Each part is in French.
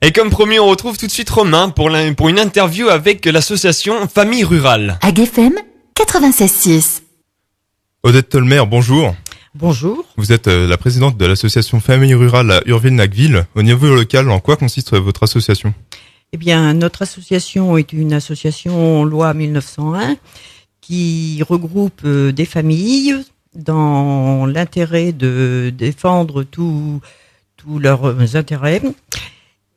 Et comme promis, on retrouve tout de suite Romain pour une interview avec l'association Famille Rurale. AgFM 96.6. Odette Tolmer, bonjour. Bonjour. Vous êtes la présidente de l'association Famille Rurale à Urville-Nacqueville. Au niveau local, en quoi consiste votre association ? Eh bien, notre association est une association loi 1901 qui regroupe des familles dans l'intérêt de défendre tous leurs intérêts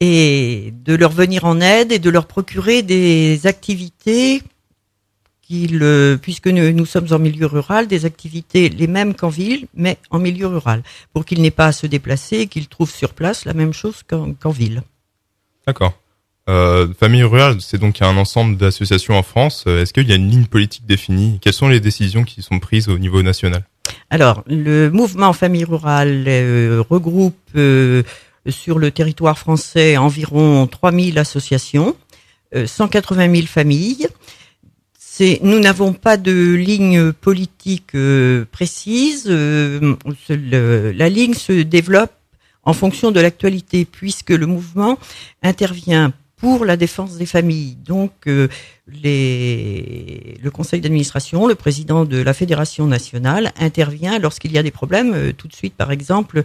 et de leur venir en aide et de leur procurer des activités puisque nous sommes en milieu rural, des activités les mêmes qu'en ville, mais en milieu rural, pour qu'ils n'aient pas à se déplacer et qu'ils trouvent sur place la même chose qu'en ville. D'accord. Famille Rurale, c'est donc un ensemble d'associations en France. Est-ce qu'il y a une ligne politique définie ? Quelles sont les décisions qui sont prises au niveau national ? Alors, le mouvement Famille Rurale regroupe sur le territoire français environ 3000 associations, 180 000 familles. Nous n'avons pas de ligne politique précise. La ligne se développe en fonction de l'actualité, puisque le mouvement intervient pour la défense des familles. Donc, le conseil d'administration, le président de la fédération nationale intervient lorsqu'il y a des problèmes. Tout de suite, par exemple,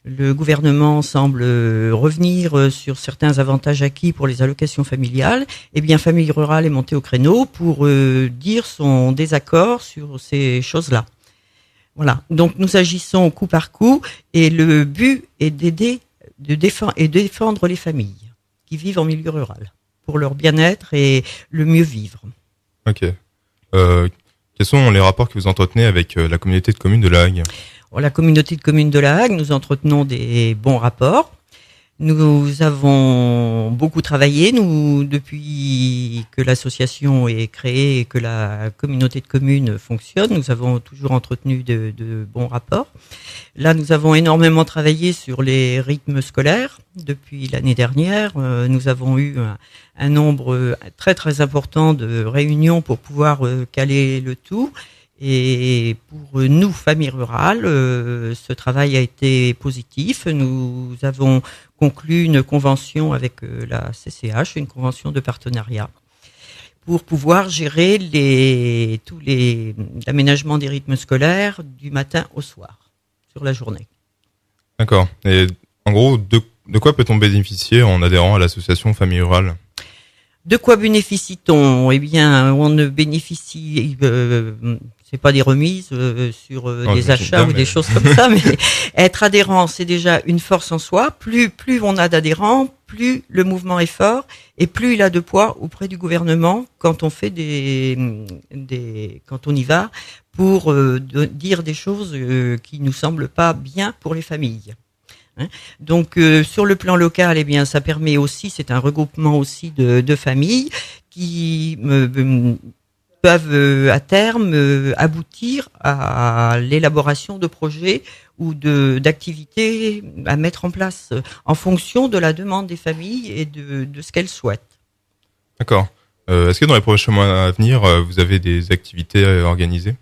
le gouvernement semble revenir sur certains avantages acquis pour les allocations familiales. Eh bien, Famille Rurale est montée au créneau pour dire son désaccord sur ces choses-là. Voilà. Donc, nous agissons coup par coup et le but est de défendre les familles qui vivent en milieu rural pour leur bien-être et le mieux vivre. Ok. Quels sont les rapports que vous entretenez avec la communauté de communes de la Hague ? La communauté de communes de la Hague, nous entretenons des bons rapports. Nous avons beaucoup travaillé, depuis que l'association est créée et que la communauté de communes fonctionne, nous avons toujours entretenu de bons rapports. Là, nous avons énormément travaillé sur les rythmes scolaires. Depuis l'année dernière, nous avons eu un nombre très très important de réunions pour pouvoir caler le tout. Et pour nous, Famille Rurale, ce travail a été positif. Nous avons conclu une convention avec la CCH, une convention de partenariat, pour pouvoir gérer tous les l'aménagement des rythmes scolaires du matin au soir, sur la journée. D'accord. Et en gros, de quoi peut-on bénéficier en adhérant à l'association Famille Rurale ? De quoi bénéficie-t-on ? Eh bien, on ne bénéficie... c'est pas des remises sur des achats ou des choses comme ça, mais être adhérent, c'est déjà une force en soi. Plus on a d'adhérents, plus le mouvement est fort et plus il a de poids auprès du gouvernement quand on fait quand on y va pour dire des choses qui nous semblent pas bien pour les familles. Donc sur le plan local, eh bien ça permet aussi, c'est un regroupement aussi de familles qui peuvent à terme aboutir à l'élaboration de projets ou d'activités à mettre en place en fonction de la demande des familles et de ce qu'elles souhaitent. D'accord. Est-ce que dans les prochains mois à venir, vous avez des activités organisées ?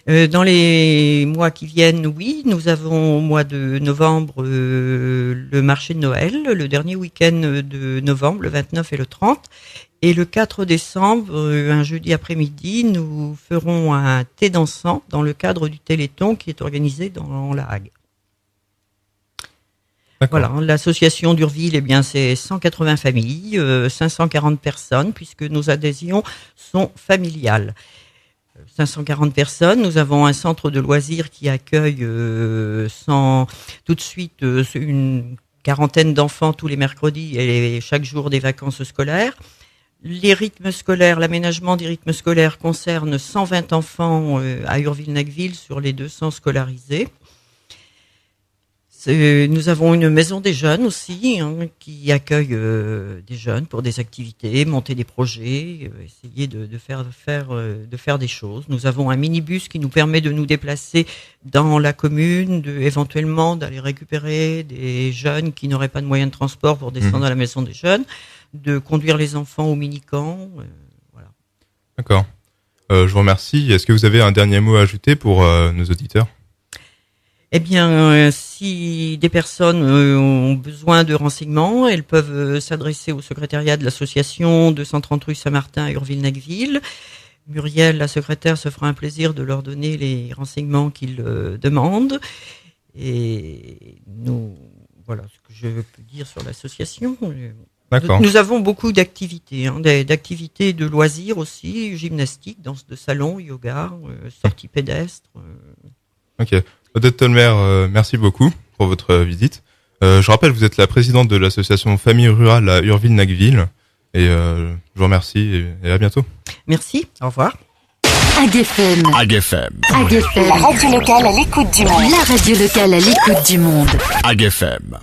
Dans les mois qui viennent, oui, nous avons au mois de novembre le marché de Noël, le dernier week-end de novembre, le 29 et le 30. Et le 4 décembre, un jeudi après-midi, nous ferons un thé dansant dans le cadre du Téléthon qui est organisé dans la Hague. D'accord. Voilà, l'association d'Urville, eh bien, c'est 180 familles, 540 personnes, puisque nos adhésions sont familiales. 540 personnes. Nous avons un centre de loisirs qui accueille tout de suite une quarantaine d'enfants tous les mercredis et chaque jour des vacances scolaires. Les rythmes scolaires, l'aménagement des rythmes scolaires concerne 120 enfants à Urville-Nacqueville sur les 200 scolarisés. Nous avons une maison des jeunes aussi, qui accueille des jeunes pour des activités, monter des projets, essayer de faire des choses. Nous avons un minibus qui nous permet de nous déplacer dans la commune, éventuellement d'aller récupérer des jeunes qui n'auraient pas de moyens de transport pour descendre à la maison des jeunes, de conduire les enfants au mini-camp. Voilà. D'accord. Je vous remercie. Est-ce que vous avez un dernier mot à ajouter pour nos auditeurs ? Eh bien, si des personnes ont besoin de renseignements, elles peuvent s'adresser au secrétariat de l'association 230 rue Saint-Martin à Urville-Nacqueville. Muriel, la secrétaire, se fera un plaisir de leur donner les renseignements qu'ils demandent. Et voilà ce que je peux dire sur l'association. D'accord. Nous avons beaucoup d'activités, d'activités de loisirs aussi, gymnastique, danse de salon, yoga, sorties pédestres. Ok. Odette Tolmer, merci beaucoup pour votre visite. Je rappelle, vous êtes la présidente de l'association Famille Rurale à Urville-Nacqueville. Et je vous remercie et à bientôt. Merci, au revoir. AGFM. AGFM. AGFM. La radio locale à l'écoute du monde. La radio locale à l'écoute du monde. AGFM.